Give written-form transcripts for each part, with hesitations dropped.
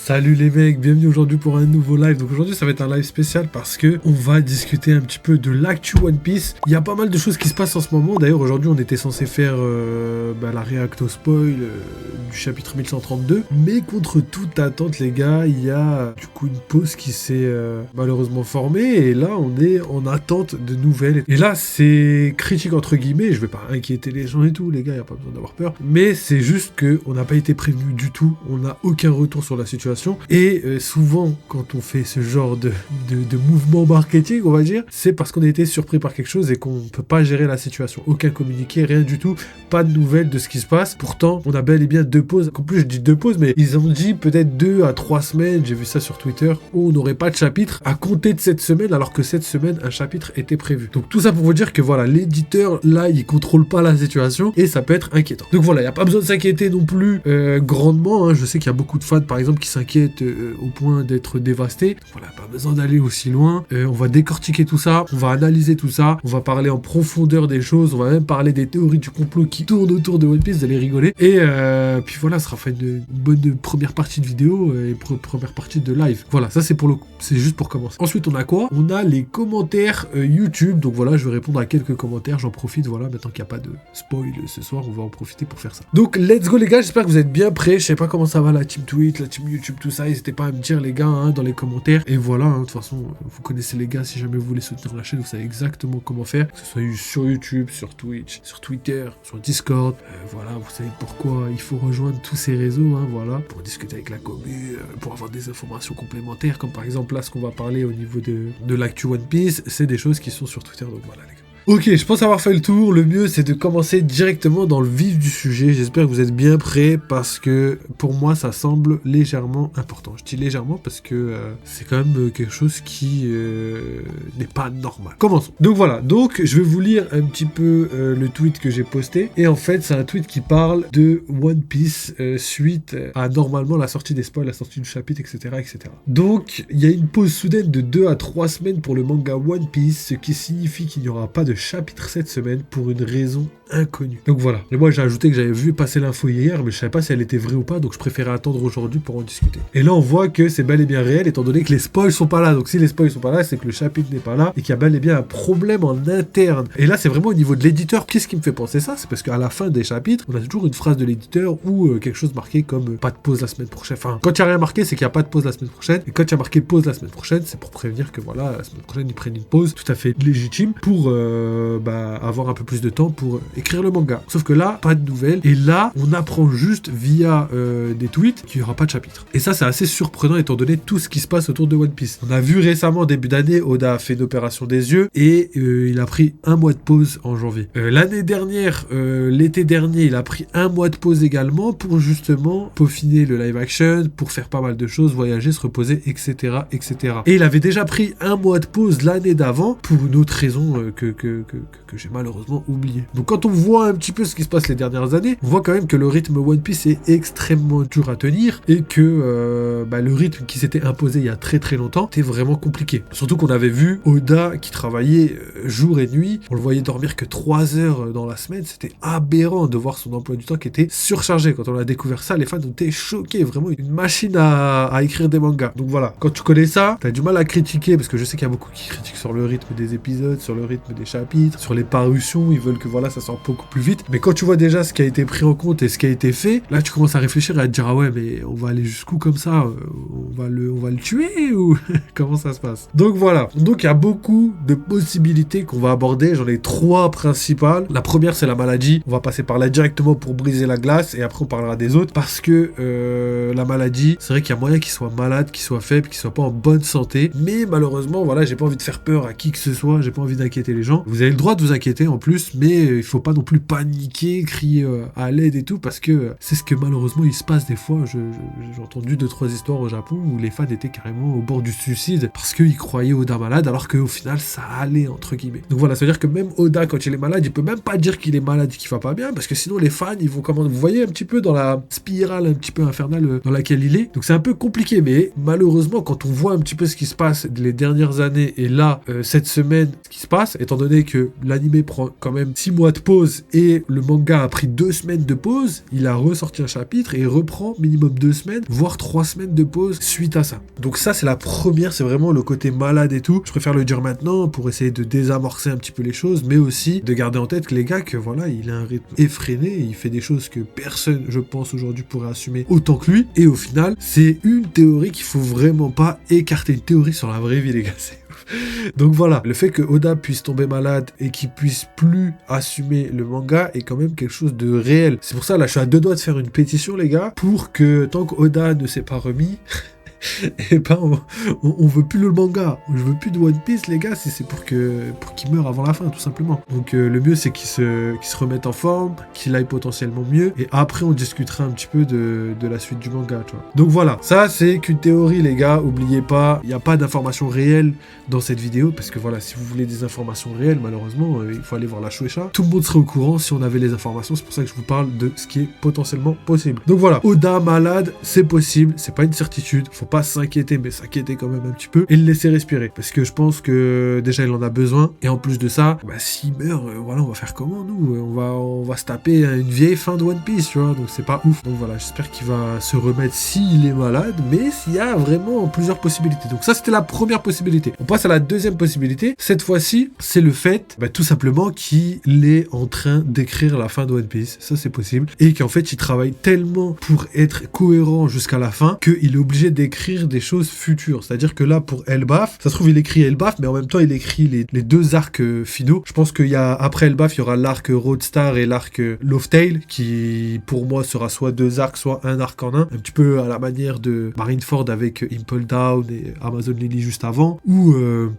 Salut les mecs, bienvenue aujourd'hui pour un nouveau live. Donc aujourd'hui ça va être un live spécial parce que on va discuter un petit peu de l'actu One Piece. Il y a pas mal de choses qui se passent en ce moment. D'ailleurs aujourd'hui on était censé faire la réact au spoil du chapitre 1132. Mais contre toute attente les gars, il y a du coup une pause qui s'est malheureusement formée. Et là on est en attente de nouvelles. Et là c'est critique entre guillemets. Je vais pas inquiéter les gens et tout les gars, il n'y a pas besoin d'avoir peur. Mais c'est juste qu'on n'a pas été prévenu du tout. On n'a aucun retour sur la situation. Et souvent, quand on fait ce genre de mouvement marketing, on va dire, c'est parce qu'on a été surpris par quelque chose et qu'on ne peut pas gérer la situation. Aucun communiqué, rien du tout, pas de nouvelles de ce qui se passe. Pourtant, on a bel et bien 2 pauses. En plus, je dis 2 pauses, mais ils ont dit peut-être 2 à 3 semaines, j'ai vu ça sur Twitter, où on n'aurait pas de chapitre à compter de cette semaine, alors que cette semaine, un chapitre était prévu. Donc tout ça pour vous dire que voilà, l'éditeur, là, il contrôle pas la situation et ça peut être inquiétant. Donc voilà, il n'y a pas besoin de s'inquiéter non plus grandement. Hein. Je sais qu'il y a beaucoup de fans, par exemple, qui s'inquiètent au point d'être dévastés. Donc voilà, pas besoin d'aller aussi loin. On va décortiquer tout ça, on va analyser tout ça, on va parler en profondeur des choses, on va même parler des théories du complot qui tournent autour de One Piece, vous allez rigoler. Et puis voilà, ça sera fait une bonne première partie de vidéo et première partie de live. Voilà, ça c'est juste pour commencer. Ensuite, on a quoi? On a les commentaires YouTube. Donc voilà, je vais répondre à quelques commentaires, j'en profite, voilà, maintenant qu'il n'y a pas de spoil ce soir, on va en profiter pour faire ça. Donc let's go les gars, j'espère que vous êtes bien prêts. Je sais pas comment ça va la team Twitch, la team YouTube, tout ça, n'hésitez pas à me dire les gars hein, dans les commentaires. Et voilà, hein, de toute façon, vous connaissez les gars, si jamais vous voulez soutenir la chaîne, vous savez exactement comment faire, que ce soit sur YouTube, sur Twitch, sur Twitter, sur Discord. Voilà, vous savez pourquoi il faut rejoindre tous ces réseaux, hein, voilà, pour discuter avec la commu, pour avoir des informations complémentaires, comme par exemple là ce qu'on va parler au niveau de l'actu One Piece, c'est des choses qui sont sur Twitter, donc voilà les gars. Ok, je pense avoir fait le tour. Le mieux, c'est de commencer directement dans le vif du sujet. J'espère que vous êtes bien prêts parce que pour moi, ça semble légèrement important. Je dis légèrement parce que c'est quand même quelque chose qui n'est pas normal. Commençons. Donc voilà, donc je vais vous lire un petit peu le tweet que j'ai posté. Et en fait, c'est un tweet qui parle de One Piece suite à normalement la sortie des spoils, la sortie du chapitre, etc. etc. Donc, il y a une pause soudaine de 2 à 3 semaines pour le manga One Piece, ce qui signifie qu'il n'y aura pas de chapitre cette semaine pour une raison inconnue. Donc voilà. Et moi j'ai ajouté que j'avais vu passer l'info hier, mais je savais pas si elle était vraie ou pas, donc je préférais attendre aujourd'hui pour en discuter. Et là on voit que c'est bel et bien réel, étant donné que les spoils sont pas là. Donc si les spoils sont pas là, c'est que le chapitre n'est pas là et qu'il y a bel et bien un problème en interne. Et là c'est vraiment au niveau de l'éditeur. Qu'est-ce qui me fait penser ça? C'est parce qu'à la fin des chapitres, on a toujours une phrase de l'éditeur ou quelque chose marqué comme pas de pause la semaine prochaine. Enfin, quand il n'y a rien marqué, c'est qu'il n'y a pas de pause la semaine prochaine. Et quand il y a marqué pause la semaine prochaine, c'est pour prévenir que voilà, la semaine prochaine ils prennent une pause tout à fait légitime pour avoir un peu plus de temps pour écrire le manga. Sauf que là, pas de nouvelles. Et là, on apprend juste via des tweets qu'il n'y aura pas de chapitre. Et ça, c'est assez surprenant étant donné tout ce qui se passe autour de One Piece. On a vu récemment, début d'année, Oda a fait une opération des yeux et il a pris 1 mois de pause en janvier. L'année dernière, l'été dernier, il a pris 1 mois de pause également pour justement peaufiner le live action, pour faire pas mal de choses, voyager, se reposer, etc., etc. Et il avait déjà pris 1 mois de pause l'année d'avant pour une autre raison que j'ai malheureusement oublié. Donc quand on voit un petit peu ce qui se passe les dernières années, on voit quand même que le rythme One Piece est extrêmement dur à tenir et que le rythme qui s'était imposé il y a très très longtemps était vraiment compliqué. Surtout qu'on avait vu Oda qui travaillait jour et nuit, on le voyait dormir que 3 heures dans la semaine, c'était aberrant de voir son emploi du temps qui était surchargé. Quand on a découvert ça, les fans ont été choqués, vraiment une machine à écrire des mangas. Donc voilà, quand tu connais ça, t'as du mal à critiquer parce que je sais qu'il y a beaucoup qui critiquent sur le rythme des épisodes, sur le rythme des chapitres, sur les parutions, ils veulent que voilà ça sorte beaucoup plus vite. Mais quand tu vois déjà ce qui a été pris en compte et ce qui a été fait, là tu commences à réfléchir et à te dire ah ouais mais on va aller jusqu'où comme ça, on va le tuer ou comment ça se passe. Donc voilà, donc il y a beaucoup de possibilités qu'on va aborder, j'en ai 3 principales. La première c'est la maladie, on va passer par là directement pour briser la glace et après on parlera des autres parce que la maladie, c'est vrai qu'il y a moyen qu'il soit malade, qu'il soit faible, qu'il soit pas en bonne santé, mais malheureusement voilà j'ai pas envie de faire peur à qui que ce soit, j'ai pas envie d'inquiéter les gens. Vous avez le droit de vous inquiéter en plus, mais il faut pas non plus paniquer, crier à l'aide et tout, parce que c'est ce que malheureusement il se passe des fois. J'ai entendu 2-3 histoires au Japon où les fans étaient carrément au bord du suicide parce qu'ils croyaient Oda malade, alors qu'au final ça allait entre guillemets. Donc voilà, ça veut dire que même Oda quand il est malade, il peut même pas dire qu'il est malade, qu'il va pas bien, parce que sinon les fans ils vont vous voyez un petit peu dans la spirale un petit peu infernale dans laquelle il est. Donc c'est un peu compliqué, mais malheureusement quand on voit un petit peu ce qui se passe les dernières années et là cette semaine ce qui se passe, étant donné fait que l'anime prend quand même 6 mois de pause et le manga a pris 2 semaines de pause, il a ressorti un chapitre et il reprend minimum 2 semaines, voire 3 semaines de pause suite à ça. Donc ça, c'est la première, c'est vraiment le côté malade et tout. Je préfère le dire maintenant pour essayer de désamorcer un petit peu les choses, mais aussi de garder en tête que les gars, que voilà, il a un rythme effréné, il fait des choses que personne, je pense, aujourd'hui pourrait assumer autant que lui. Et au final, c'est une théorie qu'il faut vraiment pas écarter. Une théorie sur la vraie vie, les gars, c'est ouf. Donc voilà, le fait que Oda puisse tomber malade et qu'il puisse plus assumer le manga est quand même quelque chose de réel. C'est pour ça, là, je suis à 2 doigts de faire une pétition, les gars, pour que tant qu'Oda ne s'est pas remis... et ben on veut plus le manga, je veux plus de One Piece, les gars, si c'est pour qu'il meure avant la fin, tout simplement. Donc le mieux, c'est qu'il se remette en forme, qu'il aille potentiellement mieux, et après on discutera un petit peu de la suite du manga, tu vois. Donc voilà, ça c'est qu'une théorie, les gars, oubliez pas, il n'y a pas d'informations réelles dans cette vidéo, parce que voilà, si vous voulez des informations réelles, malheureusement, il faut aller voir la Shueisha. Tout le monde serait au courant si on avait les informations, c'est pour ça que je vous parle de ce qui est potentiellement possible. Donc voilà, Oda malade, c'est possible, c'est pas une certitude, faut pas s'inquiéter, mais s'inquiéter quand même un petit peu et le laisser respirer, parce que je pense que déjà il en a besoin, et en plus de ça, bah, s'il meurt, voilà, on va faire comment, nous, on va se taper une vieille fin de One Piece, tu vois, donc c'est pas ouf. Donc voilà, j'espère qu'il va se remettre s'il est malade, mais s'il y a vraiment plusieurs possibilités. Donc ça, c'était la première possibilité. On passe à la deuxième possibilité. Cette fois-ci, c'est le fait, bah, tout simplement, qu'il est en train d'écrire la fin de One Piece. Ça, c'est possible, et qu'en fait, il travaille tellement pour être cohérent jusqu'à la fin qu'il est obligé d'écrire des choses futures. C'est-à-dire que là, pour Elbaf, ça se trouve, il écrit Elbaf, mais en même temps, il écrit les 2 arcs finaux. Je pense qu'il y a, après Elbaf, il y aura l'arc Roadstar et l'arc Love Tale, qui, pour moi, sera soit 2 arcs, soit un arc en un petit peu à la manière de Marineford avec Impel Down et Amazon Lily juste avant, ou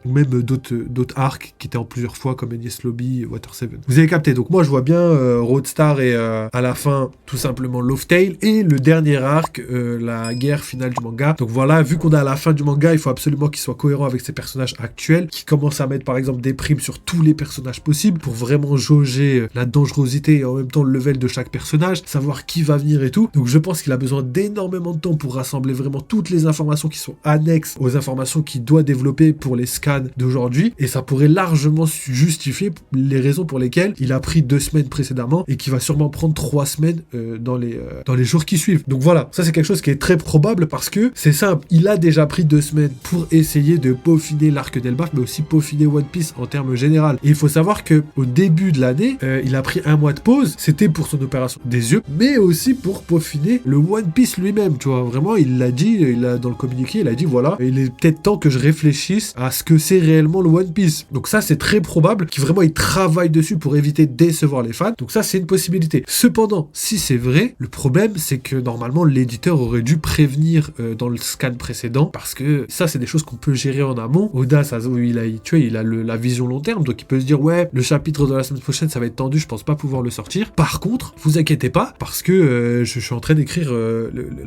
même d'autres arcs qui étaient en plusieurs fois, comme Enies Lobby et Water 7. Vous avez capté. Donc moi, je vois bien Roadstar et à la fin, tout simplement, Love Tale, et le dernier arc, la guerre finale du manga. Donc voilà, vu qu'on est à la fin du manga, il faut absolument qu'il soit cohérent avec ses personnages actuels, qui commencent à mettre par exemple des primes sur tous les personnages possibles pour vraiment jauger la dangerosité et en même temps le level de chaque personnage, savoir qui va venir et tout. Donc je pense qu'il a besoin d'énormément de temps pour rassembler vraiment toutes les informations qui sont annexes aux informations qu'il doit développer pour les scans d'aujourd'hui, et ça pourrait largement justifier les raisons pour lesquelles il a pris 2 semaines précédemment et qui va sûrement prendre 3 semaines dans les jours qui suivent. Donc voilà, ça c'est quelque chose qui est très probable, parce que c'est simple, il a déjà pris 2 semaines pour essayer de peaufiner l'arc d'Elbaf, mais aussi peaufiner One Piece en termes général. Et il faut savoir que au début de l'année, il a pris 1 mois de pause, c'était pour son opération des yeux, mais aussi pour peaufiner le One Piece lui-même, tu vois. Vraiment, il l'a dit, dans le communiqué, il a dit voilà, il est peut-être temps que je réfléchisse à ce que c'est réellement le One Piece. Donc ça, c'est très probable qu'il vraiment il travaille dessus pour éviter de décevoir les fans. Donc ça, c'est une possibilité. Cependant, si c'est vrai, le problème, c'est que normalement, l'éditeur aurait dû prévenir dans le scan précédent, parce que ça, c'est des choses qu'on peut gérer en amont. Oda, ça, il a la vision long terme, donc il peut se dire ouais, le chapitre de la semaine prochaine, ça va être tendu, je pense pas pouvoir le sortir. Par contre, vous inquiétez pas, parce que je suis en train d'écrire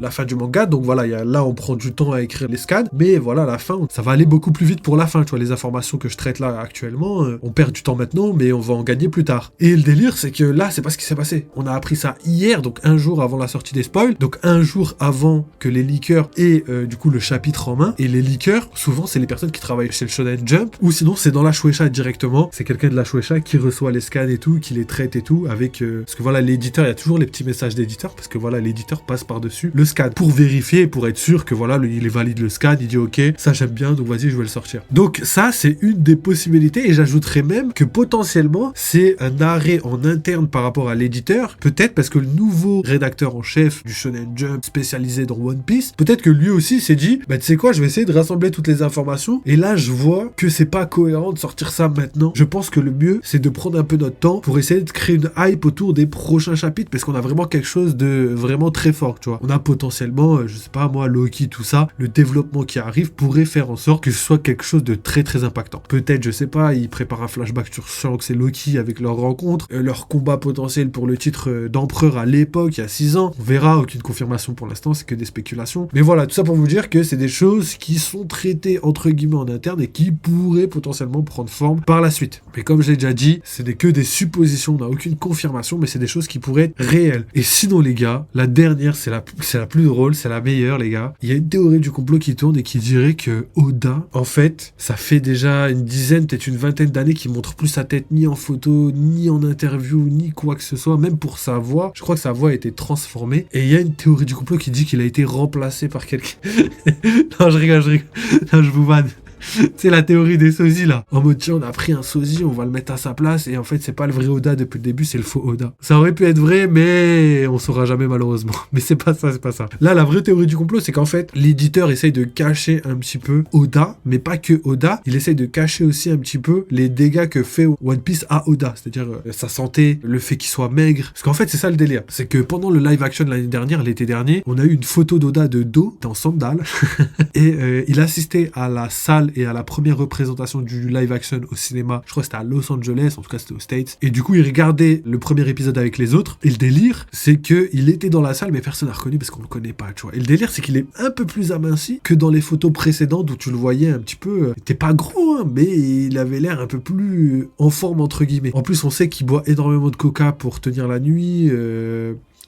la fin du manga, donc voilà, là on prend du temps à écrire les scans, mais voilà, la fin, ça va aller beaucoup plus vite pour la fin, tu vois, les informations que je traite là actuellement, on perd du temps maintenant, mais on va en gagner plus tard. Et le délire, c'est que là, c'est pas ce qui s'est passé. On a appris ça hier, donc 1 jour avant la sortie des spoils, donc 1 jour avant que les leakers aient du coup le chapitre en main. Et les leakers, souvent c'est les personnes qui travaillent chez le Shonen Jump, ou sinon c'est dans la Shueisha directement, c'est quelqu'un de la Shueisha qui reçoit les scans et tout, qui les traite et tout, avec parce que voilà, l'éditeur, il y a toujours les petits messages d'éditeur, parce que voilà, l'éditeur passe par-dessus le scan pour vérifier, pour être sûr que voilà, il est valide le scan, il dit ok, ça j'aime bien, donc vas-y, je vais le sortir. Donc ça, c'est une des possibilités, et j'ajouterais même que potentiellement c'est un arrêt en interne par rapport à l'éditeur, peut-être parce que le nouveau rédacteur en chef du Shonen Jump spécialisé dans One Piece, peut-être que lui aussi s'est dit bah tu sais quoi, je vais essayer de rassembler toutes les informations, et là je vois que c'est pas cohérent de sortir ça maintenant. Je pense que le mieux, c'est de prendre un peu notre temps pour essayer de créer une hype autour des prochains chapitres, parce qu'on a vraiment quelque chose de vraiment très fort, tu vois. On a potentiellement, je sais pas moi, Loki, tout ça, le développement qui arrive pourrait faire en sorte que ce soit quelque chose de très très impactant. Peut-être, je sais pas, ils préparent un flashback sur Shanks et Loki avec leur rencontre, leur combat potentiel pour le titre d'empereur à l'époque, il y a 6 ans. On verra, aucune confirmation pour l'instant, c'est que des spéculations. Mais voilà, tout ça ça pour vous dire que c'est des choses qui sont traitées entre guillemets en interne et qui pourraient potentiellement prendre forme par la suite. Mais comme je l'ai déjà dit, c'est que des suppositions, on n'a aucune confirmation, mais c'est des choses qui pourraient être réelles. Et sinon les gars, la dernière, c'est la plus drôle, c'est la meilleure les gars. Il y a une théorie du complot qui tourne et qui dirait que Oda, en fait, ça fait déjà une dizaine, peut-être une vingtaine d'années qu'il montre plus sa tête ni en photo, ni en interview, ni quoi que ce soit, même pour sa voix. Je crois que sa voix a été transformée. Et il y a une théorie du complot qui dit qu'il a été remplacé par quelqu'un. Non, je rigole. Non, je vous vanne. C'est la théorie des sosies là. En mode tiens, on a pris un sosie, on va le mettre à sa place et en fait c'est pas le vrai Oda depuis le début, c'est le faux Oda. Ça aurait pu être vrai mais on saura jamais malheureusement. Mais c'est pas ça. Là la vraie théorie du complot c'est qu'en fait l'éditeur essaye de cacher un petit peu Oda, mais pas que Oda, il essaye de cacher aussi un petit peu les dégâts que fait One Piece à Oda, c'est-à-dire sa santé, le fait qu'il soit maigre. Parce qu'en fait c'est ça le délire, c'est que pendant le live action l'année dernière, l'été dernier, on a eu une photo d'Oda de dos, en sandales et il assistait à la salle et à la première représentation du live action au cinéma. Je crois que c'était à Los Angeles, en tout cas c'était aux States. Et du coup, il regardait le premier épisode avec les autres. Et le délire, c'est qu'il était dans la salle, mais personne n'a reconnu parce qu'on le connaît pas, tu vois. Et le délire, c'est qu'il est un peu plus aminci que dans les photos précédentes où tu le voyais un petit peu. Il était pas gros, hein, mais il avait l'air un peu plus en forme, entre guillemets. En plus, on sait qu'il boit énormément de coca pour tenir la nuit.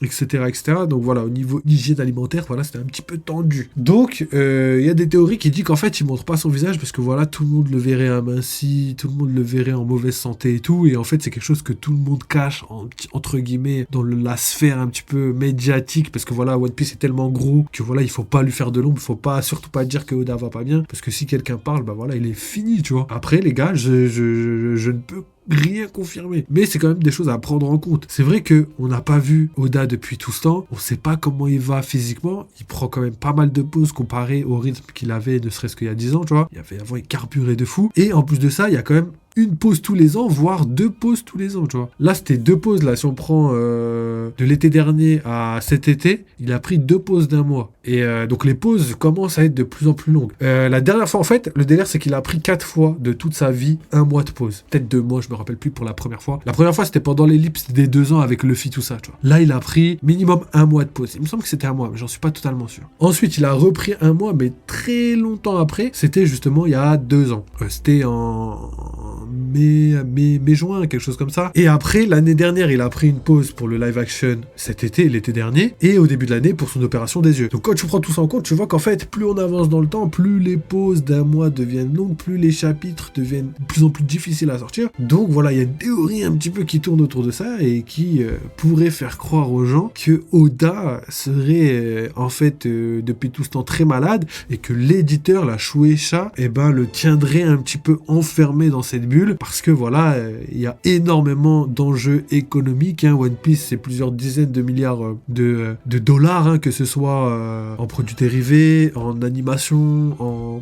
Etc. Donc voilà, au niveau hygiène alimentaire, voilà, c'était un petit peu tendu. Donc, il y a des théories qui disent qu'en fait, il montre pas son visage parce que voilà, tout le monde le verrait aminci, tout le monde le verrait en mauvaise santé et tout. Et en fait, c'est quelque chose que tout le monde cache, entre guillemets, dans la sphère un petit peu médiatique parce que voilà, One Piece est tellement gros que voilà, il faut pas lui faire de l'ombre, il faut pas, surtout pas dire que Oda va pas bien parce que si quelqu'un parle, bah voilà, il est fini, tu vois. Après, les gars, je ne peux rien confirmé. Mais c'est quand même des choses à prendre en compte. C'est vrai que on n'a pas vu Oda depuis tout ce temps. On sait pas comment il va physiquement. Il prend quand même pas mal de pauses comparé au rythme qu'il avait ne serait-ce qu'il y a 10 ans, tu vois. Avant, il carburait de fou. Et en plus de ça, il y a quand même une pause tous les ans, voire 2 pauses tous les ans, tu vois. Là, c'était 2 pauses, là, si on prend de l'été dernier à cet été, il a pris 2 pauses d'un mois. Et donc, les pauses commencent à être de plus en plus longues. La dernière fois, en fait, le délire, c'est qu'il a pris 4 fois de toute sa vie 1 mois de pause. Peut-être 2 mois, je me rappelle plus pour la première fois. La première fois, c'était pendant l'ellipse des 2 ans avec Luffy, tout ça, tu vois. Là, il a pris minimum 1 mois de pause. Il me semble que c'était 1 mois, mais j'en suis pas totalement sûr. Ensuite, il a repris 1 mois, mais très longtemps après. C'était justement il y a 2 ans. C'était en mai-juin, quelque chose comme ça. Et après, l'année dernière, il a pris une pause pour le live action cet été, l'été dernier, et au début de l'année pour son opération des yeux. Donc quand tu prends tout ça en compte, tu vois qu'en fait, plus on avance dans le temps, plus les pauses d'un mois deviennent longues, plus les chapitres deviennent de plus en plus difficiles à sortir. Donc voilà, il y a une théorie un petit peu qui tourne autour de ça et qui pourrait faire croire aux gens que Oda serait en fait depuis tout ce temps très malade et que l'éditeur, la Shueisha, le tiendrait un petit peu enfermé dans cette bulle parce que voilà, il y a énormément d'enjeux économiques. One Piece, c'est plusieurs dizaines de milliards de dollars, que ce soit en produits dérivés, en animation,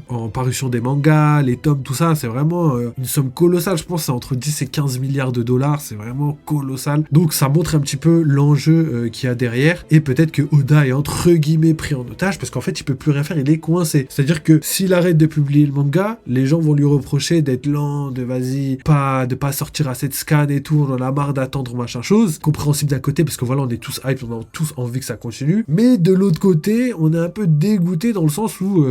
en parution des mangas, les tomes, tout ça. C'est vraiment une somme colossale. Je pense que c'est entre 10 et 15 milliards de dollars. C'est vraiment colossal. Donc ça montre un petit peu l'enjeu qu'il y a derrière. Et peut-être que Oda est entre guillemets pris en otage parce qu'en fait, il peut plus rien faire. Il est coincé. C'est-à-dire que s'il arrête de publier le manga, les gens vont lui reprocher d'être lent, de pas sortir assez de scans et tout, on en a marre d'attendre machin chose, compréhensible d'un côté parce que voilà, on est tous hype, on a tous envie que ça continue, mais de l'autre côté on est un peu dégoûté dans le sens où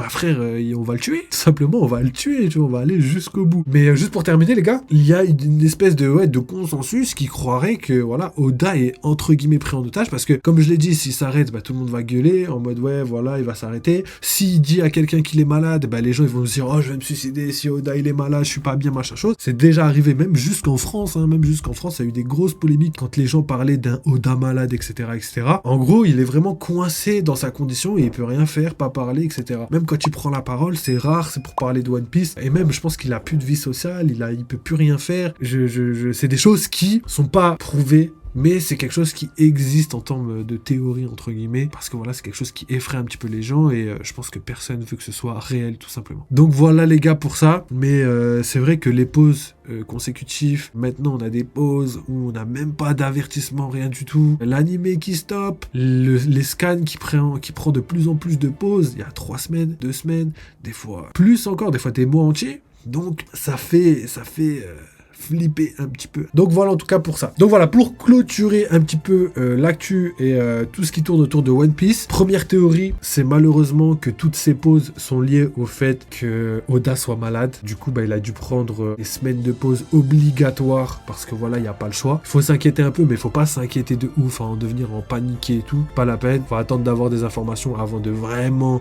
frère, on va le tuer, tout simplement, on va le tuer, tu vois, on va aller jusqu'au bout. Mais juste pour terminer les gars, il y a une espèce de consensus qui croirait que voilà, Oda est entre guillemets pris en otage parce que comme je l'ai dit, s'il s'arrête, tout le monde va gueuler en mode ouais voilà, il va s'arrêter. S'il dit à quelqu'un qu'il est malade, les gens ils vont se dire oh je vais me suicider, si Oda il est malade, je suis pas bien, machin chose. C'est déjà arrivé même jusqu'en France, il y a eu des grosses polémiques quand les gens parlaient d'un Oda malade, etc. En gros, il est vraiment coincé dans sa condition et il peut rien faire, pas parler, etc. Même quand il prend la parole, c'est rare, c'est pour parler de One Piece. Et même, je pense qu'il a plus de vie sociale, il peut plus rien faire. C'est des choses qui sont pas prouvées, mais c'est quelque chose qui existe en termes de théorie, entre guillemets, parce que voilà, c'est quelque chose qui effraie un petit peu les gens, et je pense que personne veut que ce soit réel, tout simplement. Donc voilà les gars pour ça, mais c'est vrai que les pauses consécutives, maintenant on a des pauses où on n'a même pas d'avertissement, rien du tout, l'animé qui stoppe, les scans qui prend de plus en plus de pauses, il y a 3 semaines, 2 semaines, des fois plus encore, des fois des mois entiers, donc ça fait flipper un petit peu. Donc voilà en tout cas pour ça. Donc voilà, pour clôturer un petit peu l'actu et tout ce qui tourne autour de One Piece, première théorie, c'est malheureusement que toutes ces pauses sont liées au fait que Oda soit malade. Du coup, il a dû prendre des semaines de pause obligatoires parce que voilà, il n'y a pas le choix. Il faut s'inquiéter un peu, mais il faut pas s'inquiéter de ouf, en devenir en paniquer et tout. Pas la peine. Faut attendre d'avoir des informations avant de vraiment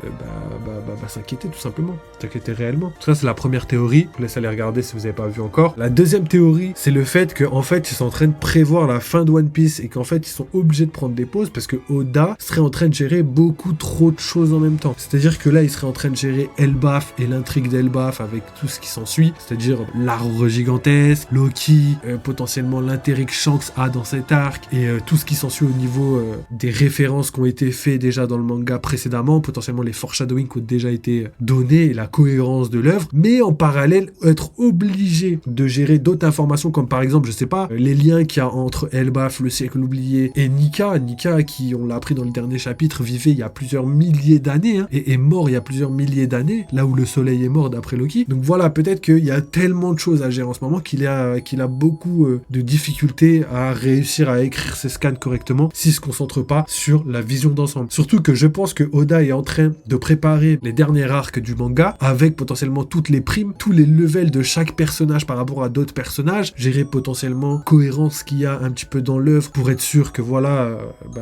s'inquiéter tout simplement. S'inquiéter réellement. Ça, c'est la première théorie. Je vous laisse aller regarder si vous n'avez pas vu encore. La deuxième théorie, c'est le fait qu'en fait, ils sont en train de prévoir la fin de One Piece et qu'en fait, ils sont obligés de prendre des pauses parce que Oda serait en train de gérer beaucoup trop de choses en même temps. C'est-à-dire que là, il serait en train de gérer Elbaf et l'intrigue d'Elbaf avec tout ce qui s'ensuit, c'est-à-dire l'arbre gigantesque, Loki, potentiellement l'intérêt que Shanks a dans cet arc et tout ce qui s'ensuit au niveau des références qui ont été faites déjà dans le manga précédemment, potentiellement les foreshadowing qui ont déjà été donnés et la cohérence de l'œuvre, mais en parallèle être obligé de gérer d'autres informations comme par exemple, je sais pas, les liens qu'il y a entre Elbaf, le siècle oublié et Nika qui, on l'a appris dans le dernier chapitre, vivait il y a plusieurs milliers d'années et est mort il y a plusieurs milliers d'années, là où le soleil est mort d'après Loki. Donc voilà, peut-être qu'il y a tellement de choses à gérer en ce moment qu'il a beaucoup de difficultés à réussir à écrire ses scans correctement s'il se concentre pas sur la vision d'ensemble. Surtout que je pense que Oda est en train de préparer les derniers arcs du manga avec potentiellement toutes les primes, tous les levels de chaque personnage par rapport à d'autres personnages, gérer potentiellement cohérence qu'il y a un petit peu dans l'œuvre pour être sûr que voilà,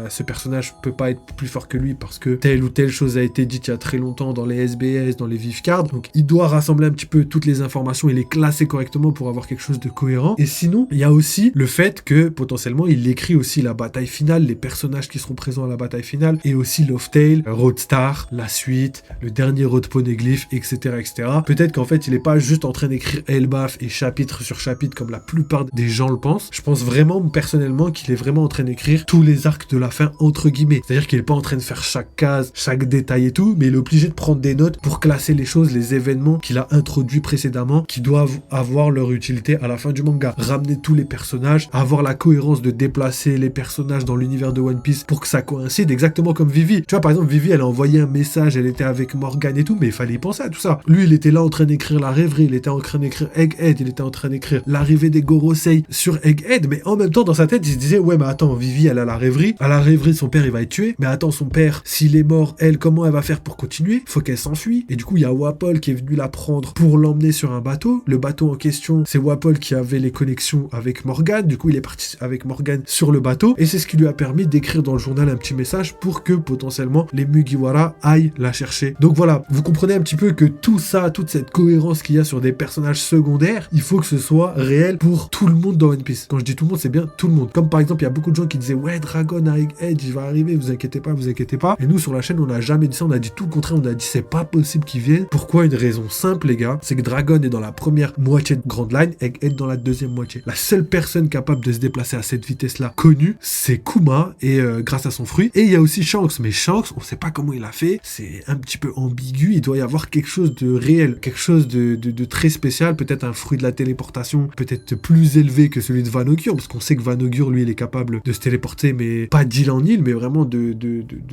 ce personnage peut pas être plus fort que lui parce que telle ou telle chose a été dite il y a très longtemps dans les SBS, dans les Vivcards. Donc il doit rassembler un petit peu toutes les informations et les classer correctement pour avoir quelque chose de cohérent. Et sinon, il y a aussi le fait que potentiellement il écrit aussi la bataille finale, les personnages qui seront présents à la bataille finale et aussi Loftail, Roadstar, la suite, le dernier Road Poneglyph, etc., etc. Peut-être qu'en fait il est pas juste en train d'écrire Elbaf et chapitre sur chapitre comme la plupart des gens le pensent. Je pense vraiment personnellement qu'il est vraiment en train d'écrire tous les arcs de la fin entre guillemets. C'est-à-dire qu'il est pas en train de faire chaque case, chaque détail et tout, mais il est obligé de prendre des notes pour classer les choses, les événements qu'il a introduits précédemment, qui doivent avoir leur utilité à la fin du manga. Ramener tous les personnages, avoir la cohérence de déplacer les personnages dans l'univers de One Piece pour que ça coïncide, exactement comme Vivi. Tu vois, par exemple, Vivi, elle a envoyé un message, elle était avec Morgan et tout, mais il fallait y penser à tout ça. Lui, il était là en train d'écrire la rêverie, il était en train d'écrire Egghead, il était en train d'écrire l'arrivée des Gorosei sur Egghead, mais en même temps, dans sa tête, il se disait, ouais, mais attends, Vivi, elle a la rêverie. À la rêverie, son père, il va être tué. Mais attends, son père, s'il est mort, elle, comment elle va faire pour continuer? Faut qu'elle s'enfuit. Et du coup, il y a Wapol qui est venu la prendre pour l'emmener sur un bateau. Le bateau en question, c'est Wapol qui avait les connexions avec Morgan. Du coup, il est parti avec Morgan sur le bateau. Et c'est ce qui lui a permis d'écrire dans le journal un petit message pour que potentiellement les Mugiwara aillent la chercher. Donc voilà, vous comprenez un petit peu que tout ça, toute cette cohérence qu'il y a sur des personnages secondaires, il faut que ce soit réel pour tout le monde dans One Piece. Quand je dis tout le monde, c'est bien tout le monde. Comme par exemple, il y a beaucoup de gens qui disaient ouais, Dragon à Egghead, il va arriver, vous inquiétez pas, vous inquiétez pas. Et nous sur la chaîne, on n'a jamais dit ça, on a dit tout le contraire, on a dit c'est pas possible qu'il vienne. Pourquoi? Une raison simple les gars, c'est que Dragon est dans la première moitié de Grand Line, Egghead dans la deuxième moitié. La seule personne capable de se déplacer à cette vitesse-là connue, c'est Kuma et grâce à son fruit. Et il y a aussi Shanks, mais Shanks, on sait pas comment il a fait, c'est un petit peu ambigu, il doit y avoir quelque chose de réel, quelque chose de très spécial, peut-être un fruit de la téléportation, peut-être plus élevé que celui de Vanogure, parce qu'on sait que Vanogure, lui, il est capable de se téléporter, mais pas d'île en île, mais vraiment de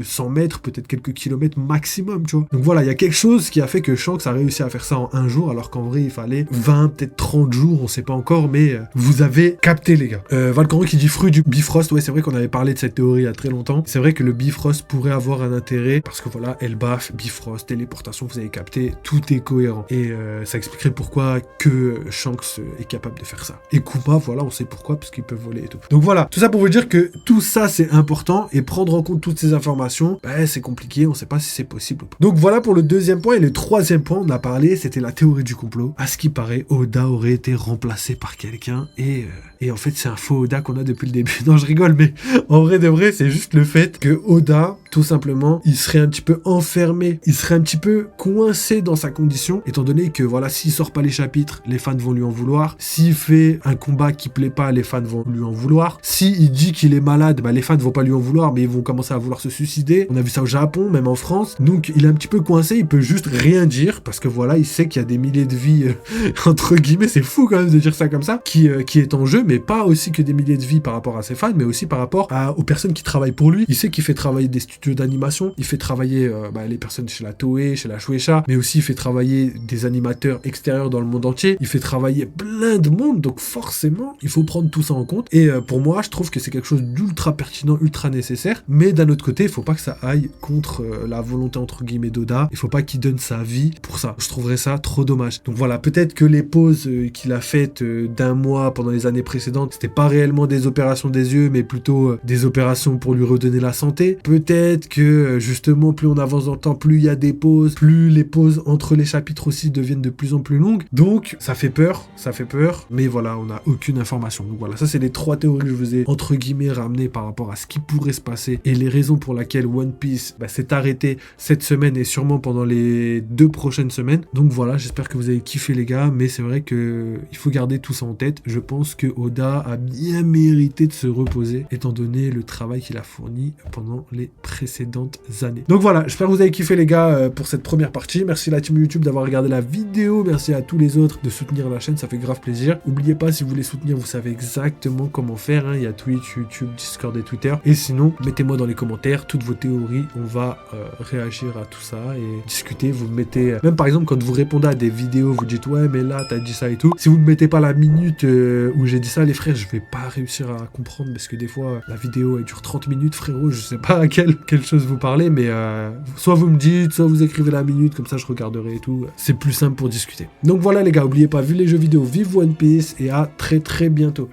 100 mètres, peut-être quelques kilomètres maximum, tu vois. Donc voilà, il y a quelque chose qui a fait que Shanks a réussi à faire ça en un jour, alors qu'en vrai, il fallait 20, peut-être 30 jours, on sait pas encore, mais vous avez capté, les gars. Valcoro qui dit fruit du Bifrost, ouais, c'est vrai qu'on avait parlé de cette théorie il y a très longtemps. C'est vrai que le Bifrost pourrait avoir un intérêt, parce que voilà, Elbaf, Bifrost, téléportation, vous avez capté, tout est cohérent. Et ça expliquerait pourquoi que Shanks est capable de faire ça. Et Kuma, voilà, on sait pourquoi, parce qu'il peut voler et tout. Donc voilà, tout ça pour vous dire que tout ça c'est important, et prendre en compte toutes ces informations, c'est compliqué, on sait pas si c'est possible ou pas. Donc voilà pour le deuxième point, et le troisième point, on a parlé, c'était la théorie du complot. À ce qui paraît, Oda aurait été remplacé par quelqu'un, et en fait c'est un faux Oda qu'on a depuis le début. Non, je rigole, mais en vrai de vrai, c'est juste le fait que Oda, tout simplement, il serait un petit peu enfermé, il serait un petit peu coincé dans sa condition, étant donné que voilà, s'il sort pas les chapitres, les fans vont lui en vouloir. S'il fait un combat qui plaît pas, les fans vont lui en vouloir. S'il dit qu'il est malade, les fans vont pas lui en vouloir, mais ils vont commencer à vouloir se suicider. On a vu ça au Japon, même en France. Donc il est un petit peu coincé, il peut juste rien dire, parce que voilà, il sait qu'il y a des milliers de vies, entre guillemets, c'est fou quand même de dire ça comme ça, qui est en jeu, mais pas aussi que des milliers de vies par rapport à ses fans, mais aussi par rapport aux personnes qui travaillent pour lui. Il sait qu'il fait travailler des studios d'animation, il fait travailler les personnes chez la Toei, chez la Shueisha, mais aussi il fait travailler des animateurs extérieurs dans le monde entier, il fait travailler plein plein de monde, donc forcément, il faut prendre tout ça en compte. Et pour moi, je trouve que c'est quelque chose d'ultra pertinent, ultra nécessaire. Mais d'un autre côté, il faut pas que ça aille contre la volonté entre guillemets d'Oda. Il faut pas qu'il donne sa vie pour ça. Je trouverais ça trop dommage. Donc voilà, peut-être que les pauses qu'il a faites d'un mois pendant les années précédentes, c'était pas réellement des opérations des yeux, mais plutôt des opérations pour lui redonner la santé. Peut-être que justement, plus on avance dans le temps, plus il y a des pauses, plus les pauses entre les chapitres aussi deviennent de plus en plus longues. Donc ça fait peur, mais voilà, on n'a aucune information. Donc voilà, ça c'est les 3 théories que je vous ai entre guillemets ramenées par rapport à ce qui pourrait se passer et les raisons pour lesquelles One Piece s'est arrêté cette semaine et sûrement pendant les 2 prochaines semaines. Donc voilà, j'espère que vous avez kiffé les gars, mais c'est vrai que il faut garder tout ça en tête. Je pense que Oda a bien mérité de se reposer étant donné le travail qu'il a fourni pendant les précédentes années. Donc voilà, j'espère que vous avez kiffé les gars pour cette première partie. Merci à la team YouTube d'avoir regardé la vidéo, merci à tous les autres de soutenir la chaîne, ça fait grave plaisir. N'oubliez pas, si vous voulez soutenir, vous savez exactement comment faire, hein. Il y a Twitch, YouTube, Discord et Twitter. Et sinon, mettez-moi dans les commentaires toutes vos théories, on va réagir à tout ça et discuter. Vous mettez, même par exemple quand vous répondez à des vidéos, vous dites ouais mais là t'as dit ça et tout. Si vous ne mettez pas la minute où j'ai dit ça les frères, je vais pas réussir à comprendre parce que des fois la vidéo elle dure 30 minutes frérot, je sais pas à quelle chose vous parlez, mais soit vous me dites, soit vous écrivez la minute, comme ça je regarderai et tout. C'est plus simple pour discuter. Donc voilà les gars, n'oubliez pas, vive les jeux vidéo, vive One Piece et à très bientôt.